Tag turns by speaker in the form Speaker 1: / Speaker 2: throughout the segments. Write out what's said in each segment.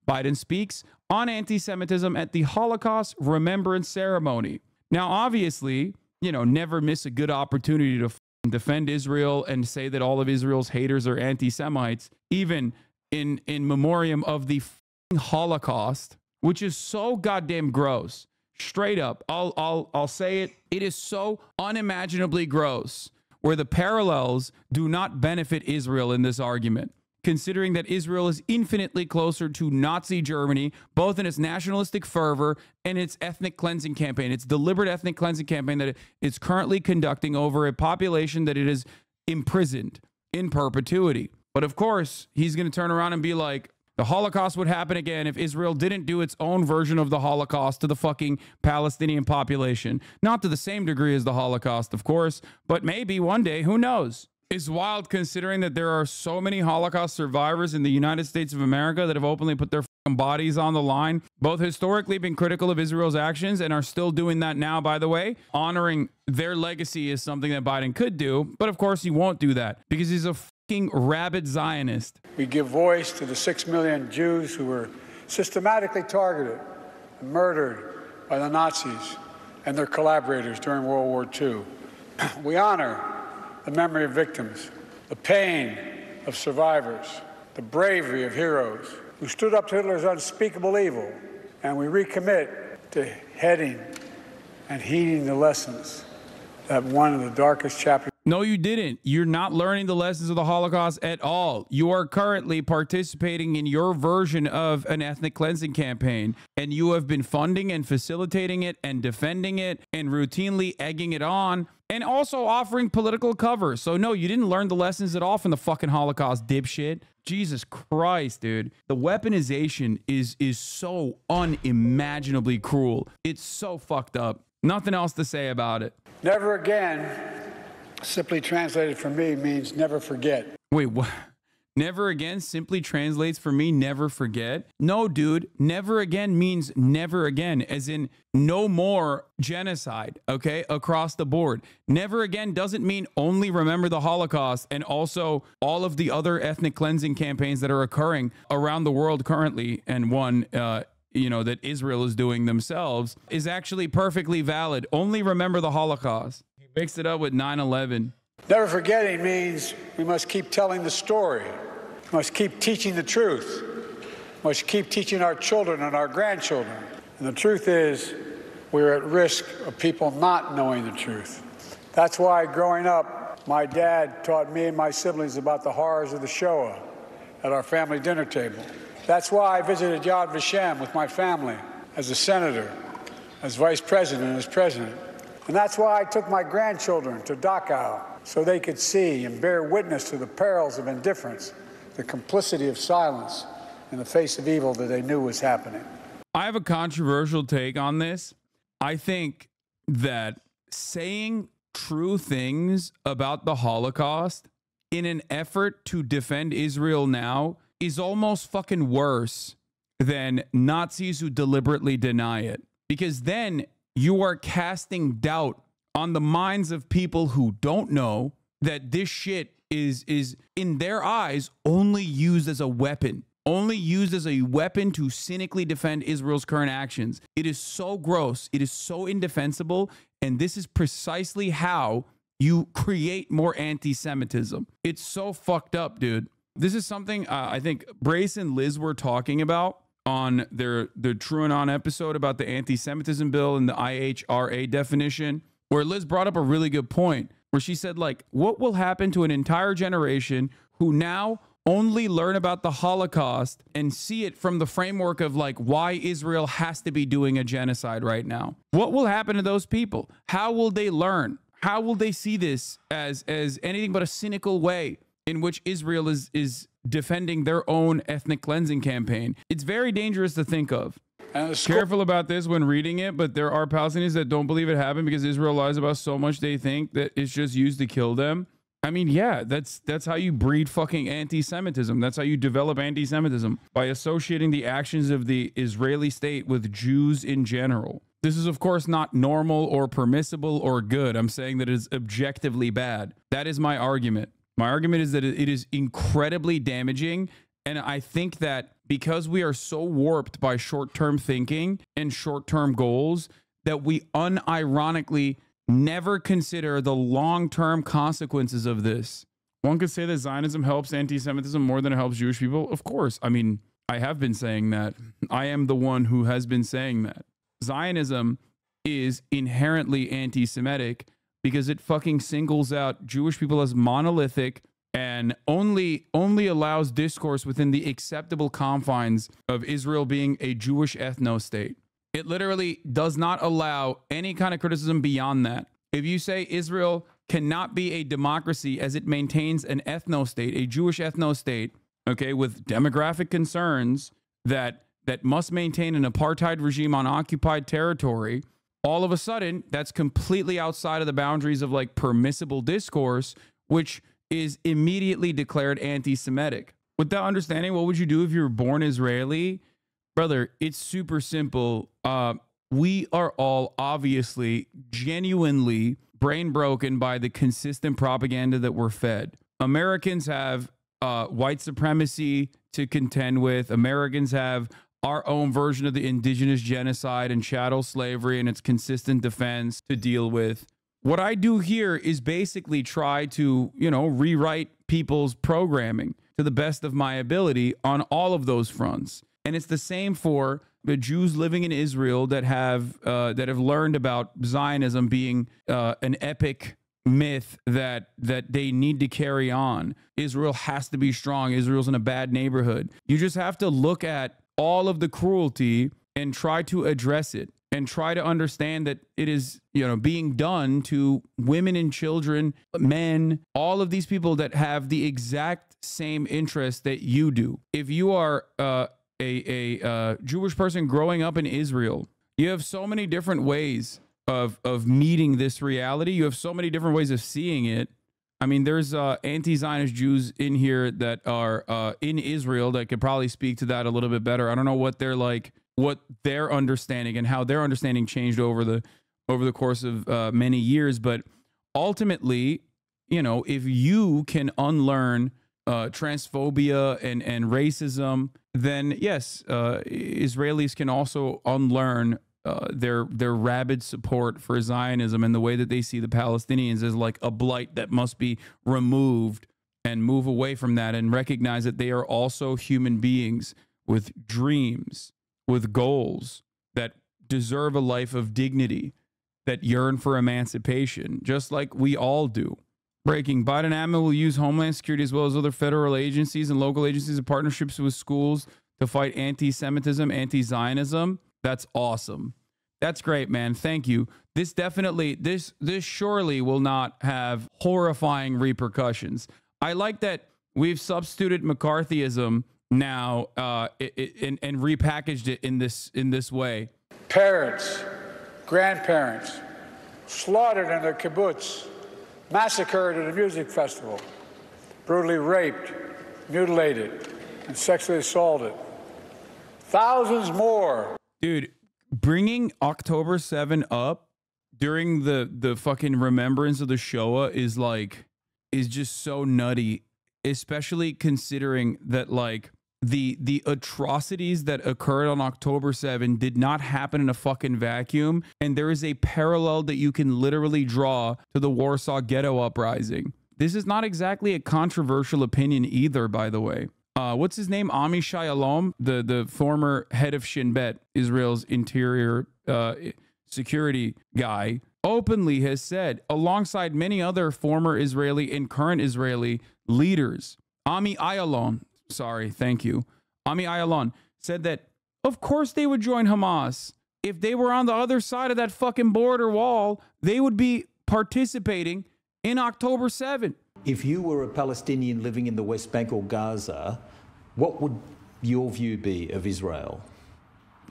Speaker 1: Biden speaks on anti-Semitism at the Holocaust Remembrance ceremony. Now, obviously, you know, never miss a good opportunity to defend Israel and say that all of Israel's haters are anti-Semites, even in memoriam of the Holocaust, which is so goddamn gross. Straight up, I'll say it. It is so unimaginably gross, where the parallels do not benefit Israel in this argument, considering that Israel is infinitely closer to Nazi Germany, both in its nationalistic fervor and its ethnic cleansing campaign, its deliberate ethnic cleansing campaign that it's currently conducting over a population that it has imprisoned in perpetuity. But of course, he's going to turn around and be like, the Holocaust would happen again if Israel didn't do its own version of the Holocaust to the fucking Palestinian population. Not to the same degree as the Holocaust, of course, but maybe one day, who knows? It's wild considering that there are so many Holocaust survivors in the United States of America that have openly put their fucking bodies on the line, both historically been critical of Israel's actions and are still doing that now, by the way. Honoring their legacy is something that Biden could do, but of course he won't do that because he's a rabid Zionist.
Speaker 2: We give voice to the 6 million Jews who were systematically targeted and murdered by the Nazis and their collaborators during World War II. We honor the memory of victims, the pain of survivors, the bravery of heroes who stood up to Hitler's unspeakable evil, and we recommit to heading and heeding the lessons that one of the darkest chapters.
Speaker 1: No, you didn't. You're not learning the lessons of the Holocaust at all. You are currently participating in your version of an ethnic cleansing campaign, and you have been funding and facilitating it and defending it and routinely egging it on and also offering political cover. So no, you didn't learn the lessons at all from the fucking Holocaust, dipshit. Jesus Christ, dude. The weaponization is so unimaginably cruel. It's so fucked up. Nothing else to say about it.
Speaker 2: Never again, simply translated for me, means never forget.
Speaker 1: Wait, what? Never again simply translates for me, never forget? No, dude, never again means never again, as in no more genocide, okay, across the board. Never again doesn't mean only remember the Holocaust and also all of the other ethnic cleansing campaigns that are occurring around the world currently, and one, you know, that Israel is doing themselves is actually perfectly valid. Only remember the Holocaust. He mixed it up with 9/11.
Speaker 2: Never forgetting means we must keep telling the story, we must keep teaching the truth, we must keep teaching our children and our grandchildren. And the truth is, we're at risk of people not knowing the truth. That's why growing up, my dad taught me and my siblings about the horrors of the Shoah at our family dinner table. That's why I visited Yad Vashem with my family as a senator, as vice president, and as president. And that's why I took my grandchildren to Dachau, so they could see and bear witness to the perils of indifference, the complicity of silence in the face of evil that they knew was happening.
Speaker 1: I have a controversial take on this. I think that saying true things about the Holocaust in an effort to defend Israel now is almost fucking worse than Nazis who deliberately deny it. Because then you are casting doubt on the minds of people who don't know that this shit is in their eyes only used as a weapon. Only used as a weapon to cynically defend Israel's current actions. It is so gross. It is so indefensible. And this is precisely how you create more anti-Semitism. It's so fucked up, dude. This is something I think Brace and Liz were talking about on their TrueAnon episode about the anti-Semitism bill and the IHRA definition, where Liz brought up a really good point, where she said, like, what will happen to an entire generation who now only learn about the Holocaust and see it from the framework of like why Israel has to be doing a genocide right now? What will happen to those people? How will they learn? How will they see this as anything but a cynical way in which Israel is defending their own ethnic cleansing campaign? It's very dangerous to think of. Careful about this when reading it, but there are Palestinians that don't believe it happened because Israel lies about so much they think that it's just used to kill them. I mean, yeah, that's how you breed fucking anti-Semitism. That's how you develop anti-Semitism, by associating the actions of the Israeli state with Jews in general. This is, of course, not normal or permissible or good. I'm saying that it is objectively bad. That is my argument. My argument is that it is incredibly damaging, and I think that because we are so warped by short-term thinking and short-term goals that we unironically never consider the long-term consequences of this. One could say that Zionism helps anti-Semitism more than it helps Jewish people. Of course. I mean, I have been saying that. I am the one who has been saying that. Zionism is inherently anti-Semitic because it fucking singles out Jewish people as monolithic and only allows discourse within the acceptable confines of Israel being a Jewish ethno-state. It literally does not allow any kind of criticism beyond that. If you say Israel cannot be a democracy as it maintains an ethno-state, a Jewish ethno-state, okay, with demographic concerns that must maintain an apartheid regime on occupied territory, all of a sudden, that's completely outside of the boundaries of like permissible discourse, which is immediately declared anti-Semitic. With that understanding, what would you do if you were born Israeli? Brother, it's super simple. We are all obviously genuinely brain broken by the consistent propaganda that we're fed. Americans have white supremacy to contend with. Americans have our own version of the indigenous genocide and chattel slavery and its consistent defense to deal with. What I do here is basically try to, rewrite people's programming to the best of my ability on all of those fronts. And it's the same for the Jews living in Israel that have learned about Zionism being an epic myth that they need to carry on. Israel has to be strong. Israel's in a bad neighborhood. You just have to look at all of the cruelty and try to address it and try to understand that it is, being done to women and children, men, all of these people that have the exact same interest that you do. If you are a Jewish person growing up in Israel, you have so many different ways of meeting this reality. You have so many different ways of seeing it. I mean, there's anti-Zionist Jews in here that are in Israel that could probably speak to that a little bit better. I don't know what they're like, what their understanding and how their understanding changed over the course of many years. But ultimately, if you can unlearn transphobia and racism, then yes, Israelis can also unlearn their rabid support for Zionism and the way that they see the Palestinians as like a blight that must be removed, and move away from that and recognize that they are also human beings with dreams, with goals that deserve a life of dignity, that yearn for emancipation, just like we all do. Breaking: Biden admin will use Homeland Security as well as other federal agencies and local agencies in partnerships with schools to fight anti-Semitism, anti-Zionism. That's awesome. That's great, man. Thank you. This definitely, this surely will not have horrifying repercussions. I like that we've substituted McCarthyism now and repackaged it in this way.
Speaker 2: Parents, grandparents, slaughtered in their kibbutz, massacred at a music festival, brutally raped, mutilated, and sexually assaulted. Thousands more.
Speaker 1: Dude, bringing October 7 up during the fucking remembrance of the Shoah is just so nutty, especially considering that like the atrocities that occurred on October 7 did not happen in a fucking vacuum. And there is a parallel that you can literally draw to the Warsaw Ghetto Uprising. This is not exactly a controversial opinion either, by the way. What's his name? Amichai Alom, the former head of Shin Bet, Israel's interior security guy, openly has said, alongside many other former Israeli and current Israeli leaders, Ami Ayalon said that, of course they would join Hamas. If they were on the other side of that fucking border wall, they would be participating in October 7.
Speaker 3: If you were a Palestinian living in the West Bank or Gaza, what would your view be of Israel?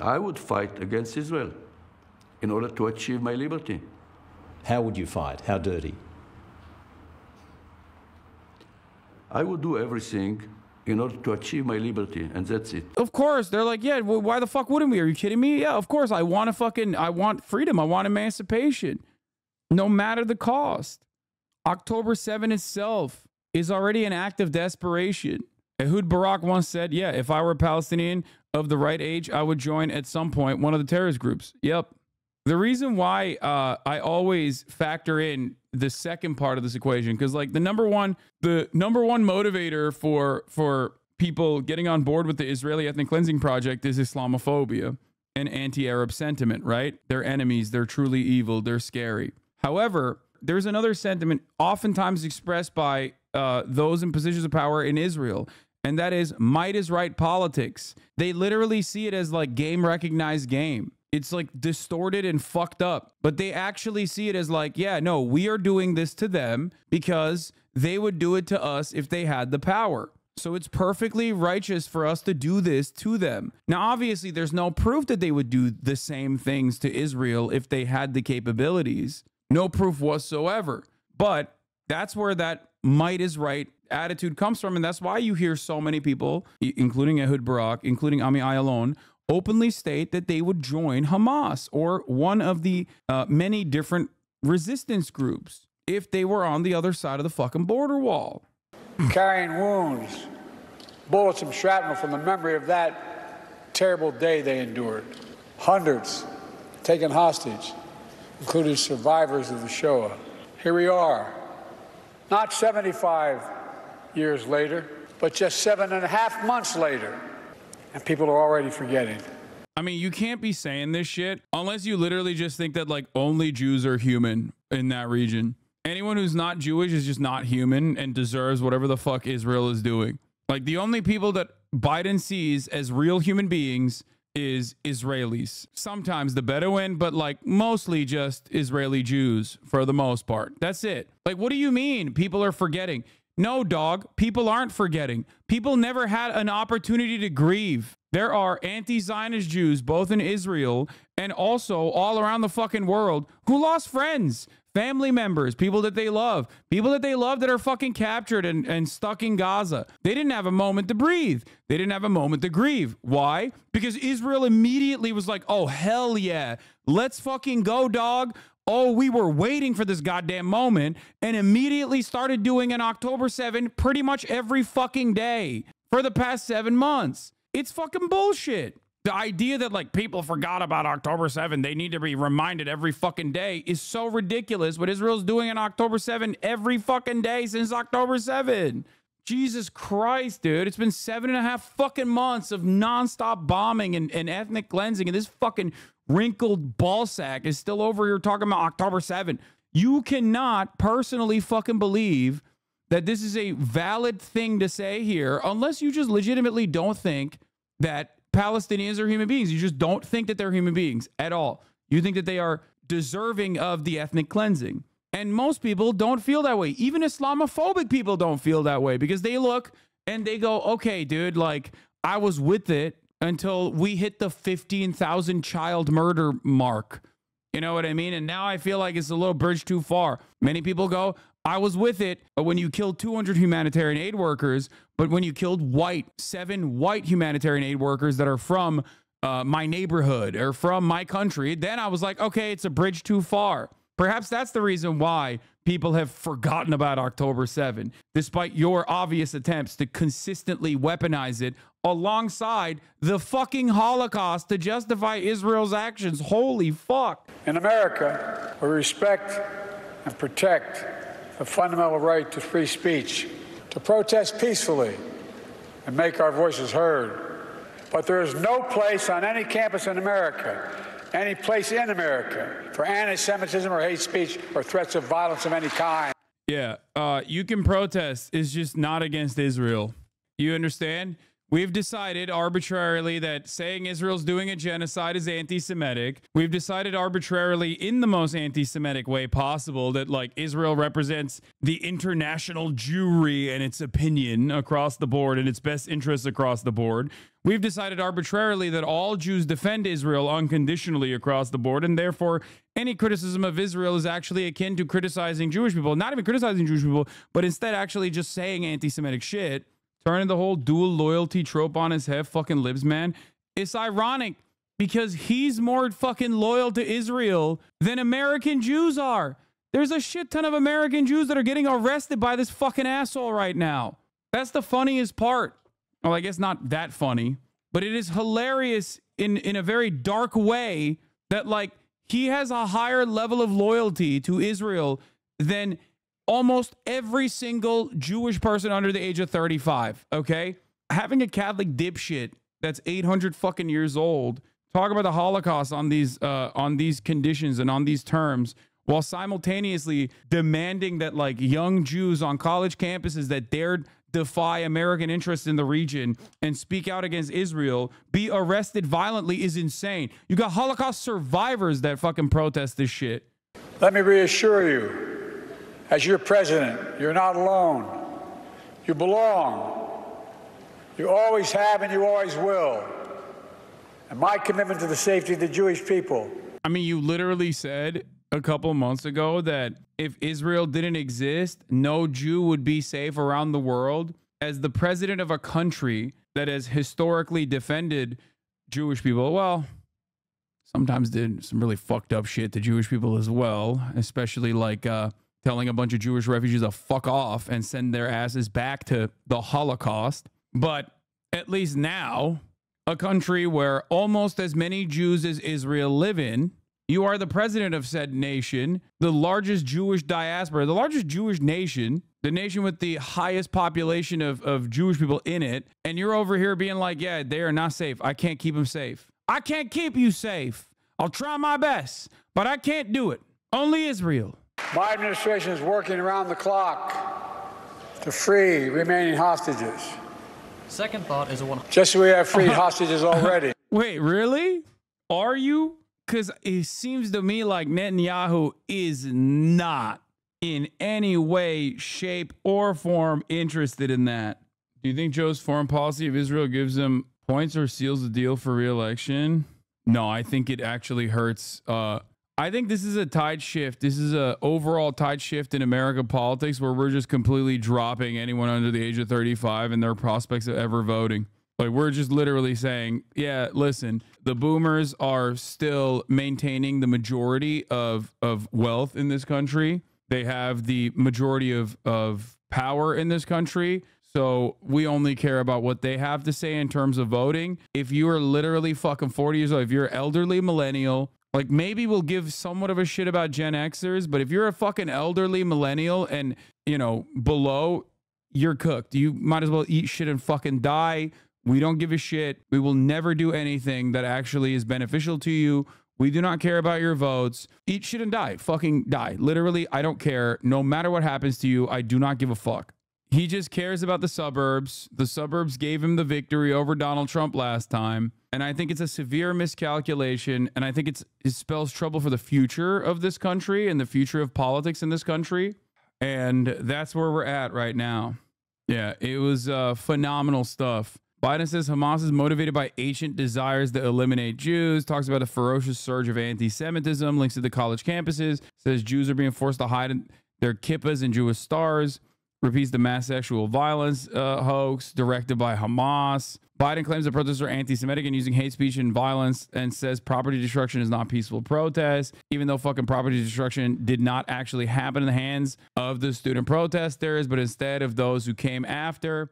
Speaker 4: I would fight against Israel in order to achieve my liberty.
Speaker 3: How would you fight? How dirty?
Speaker 4: I would do everything in order to achieve my liberty, and that's it.
Speaker 1: Of course. They're like, yeah, well, why the fuck wouldn't we? Are you kidding me? Yeah, of course. I want freedom. I want emancipation, no matter the cost. October 7 itself is already an act of desperation. Ehud Barak once said, yeah, if I were a Palestinian of the right age, I would join at some point one of the terrorist groups. Yep. The reason why I always factor in the second part of this equation, because like the number one motivator for people getting on board with the Israeli ethnic cleansing project is Islamophobia and anti-Arab sentiment, right? They're enemies. They're truly evil. They're scary. However, there's another sentiment oftentimes expressed by those in positions of power in Israel, and that is might is right politics. They literally see it as like game recognized game. It's like distorted and fucked up, but they actually see it as like, yeah, no, we are doing this to them because they would do it to us if they had the power. So it's perfectly righteous for us to do this to them. Now, obviously, there's no proof that they would do the same things to Israel if they had the capabilities. No proof whatsoever. But that's where that might is right attitude comes from. And that's why you hear so many people, including Ehud Barak, including Ami Ayalon, openly state that they would join Hamas or one of the many different resistance groups if they were on the other side of the fucking border wall.
Speaker 2: Carrying wounds, bullets and shrapnel from the memory of that terrible day they endured. Hundreds taken hostage, including survivors of the Shoah. Here we are, not 75 years later, but just 7.5 months later, and people are already forgetting.
Speaker 1: I mean, you can't be saying this shit unless you literally just think that like only Jews are human in that region. Anyone who's not Jewish is just not human and deserves whatever the fuck Israel is doing. Like the only people that Biden sees as real human beings is Israelis. Sometimes the Bedouin, but like mostly just Israeli Jews for the most part. That's it. Like, what do you mean people are forgetting? No, dog, people aren't forgetting. People never had an opportunity to grieve. There are anti-Zionist Jews, both in Israel and also all around the fucking world, who lost friends, family members, people that they love that are fucking captured and stuck in Gaza. They didn't have a moment to breathe. They didn't have a moment to grieve. Why? Because Israel immediately was like, oh, hell yeah, let's fucking go, dog. Oh, we were waiting for this goddamn moment, and immediately started doing an October 7 pretty much every fucking day for the past 7 months. It's fucking bullshit. The idea that like people forgot about October 7, they need to be reminded every fucking day is so ridiculous. What Israel's doing on October 7 every fucking day since October 7. Jesus Christ, dude. It's been 7.5 fucking months of nonstop bombing and ethnic cleansing, and this fucking wrinkled ballsack is still over here talking about October 7. You cannot personally fucking believe that this is a valid thing to say here unless you just legitimately don't think that Palestinians are human beings. You just don't think that they're human beings at all. You think that they are deserving of the ethnic cleansing. And most people don't feel that way. Even Islamophobic people don't feel that way because they look and they go, okay, dude, like I was with it until we hit the 15,000 child murder mark. You know what I mean? And now I feel like it's a little bridge too far. Many people go, I was with it when you killed 200 humanitarian aid workers, but when you killed 7 white humanitarian aid workers that are from my neighborhood or from my country, then I was like, okay, it's a bridge too far. Perhaps that's the reason why people have forgotten about October 7, despite your obvious attempts to consistently weaponize it alongside the fucking Holocaust to justify Israel's actions. Holy fuck.
Speaker 2: In America, we respect and protect the fundamental right to free speech, to protest peacefully and make our voices heard. But there is no place on any campus in America, any place in America, for anti-Semitism or hate speech or threats of violence of any kind.
Speaker 1: Yeah, you can protest. It's just not against Israel. You understand? We've decided arbitrarily that saying Israel's doing a genocide is anti-Semitic. We've decided arbitrarily in the most anti-Semitic way possible that like Israel represents the international Jewry and its opinion across the board and its best interests across the board. We've decided arbitrarily that all Jews defend Israel unconditionally across the board, and therefore any criticism of Israel is actually akin to criticizing Jewish people. Not even criticizing Jewish people, but instead actually just saying anti-Semitic shit. Turning the whole dual loyalty trope on his head, fucking libs, man. It's ironic because he's more fucking loyal to Israel than American Jews are. There's a shit ton of American Jews that are getting arrested by this fucking asshole right now. That's the funniest part. Well, I guess not that funny, but it is hilarious in a very dark way that like he has a higher level of loyalty to Israel than almost every single Jewish person under the age of 35. Okay. Having a Catholic dipshit that's 800 fucking years old talk about the Holocaust on these conditions and on these terms, while simultaneously demanding that like young Jews on college campuses that dared defy American interests in the region and speak out against Israel be arrested violently is insane. You got Holocaust survivors that fucking protest this shit.
Speaker 2: Let me reassure you, as your president, you're not alone. You belong. You always have and you always will. And my commitment to the safety of the Jewish people.
Speaker 1: I mean, you literally said a couple months ago that if Israel didn't exist, no Jew would be safe around the world. As the president of a country that has historically defended Jewish people, well, sometimes did some really fucked up shit to Jewish people as well, especially like telling a bunch of Jewish refugees to fuck off and send their asses back to the Holocaust. But at least now, a country where almost as many Jews as Israel live in, you are the president of said nation, the largest Jewish diaspora, the largest Jewish nation, the nation with the highest population of Jewish people in it. And you're over here being like, yeah, they are not safe. I can't keep them safe. I can't keep you safe. I'll try my best, but I can't do it. Only Israel.
Speaker 2: My administration is working around the clock to free remaining hostages.
Speaker 5: Second thought is a one.
Speaker 2: Just so we have freed hostages already.
Speaker 1: Wait, really? Are you? Because it seems to me like Netanyahu is not in any way, shape, or form interested in that. Do you think Joe's foreign policy of Israel gives him points or seals the deal for re-election? No, I think it actually hurts. I think this is a tide shift. This is a overall tide shift in American politics where we're just completely dropping anyone under the age of 35 and their prospects of ever voting. Like, we're just literally saying, yeah, listen, the boomers are still maintaining the majority of wealth in this country. They have the majority of power in this country. So we only care about what they have to say in terms of voting. If you are literally fucking 40 years old, if you're elderly millennial, like maybe we'll give somewhat of a shit about Gen Xers, but if you're a fucking elderly millennial and, you know, below, you're cooked. You might as well eat shit and fucking die. We don't give a shit. We will never do anything that actually is beneficial to you. We do not care about your votes. Eat shit and die. Fucking die. Literally, I don't care. No matter what happens to you, I do not give a fuck. He just cares about the suburbs. The suburbs gave him the victory over Donald Trump last time. And I think it's a severe miscalculation. And I think it spells trouble for the future of this country and the future of politics in this country. And that's where we're at right now. Yeah, it was phenomenal stuff. Biden says Hamas is motivated by ancient desires to eliminate Jews, talks about a ferocious surge of anti-Semitism, links to the college campuses, says Jews are being forced to hide their kippahs and Jewish stars, repeats the mass sexual violence hoax directed by Hamas. Biden claims the protests are anti-Semitic and using hate speech and violence and says property destruction is not peaceful protest, even though fucking property destruction did not actually happen in the hands of the student protesters, but instead of those who came after.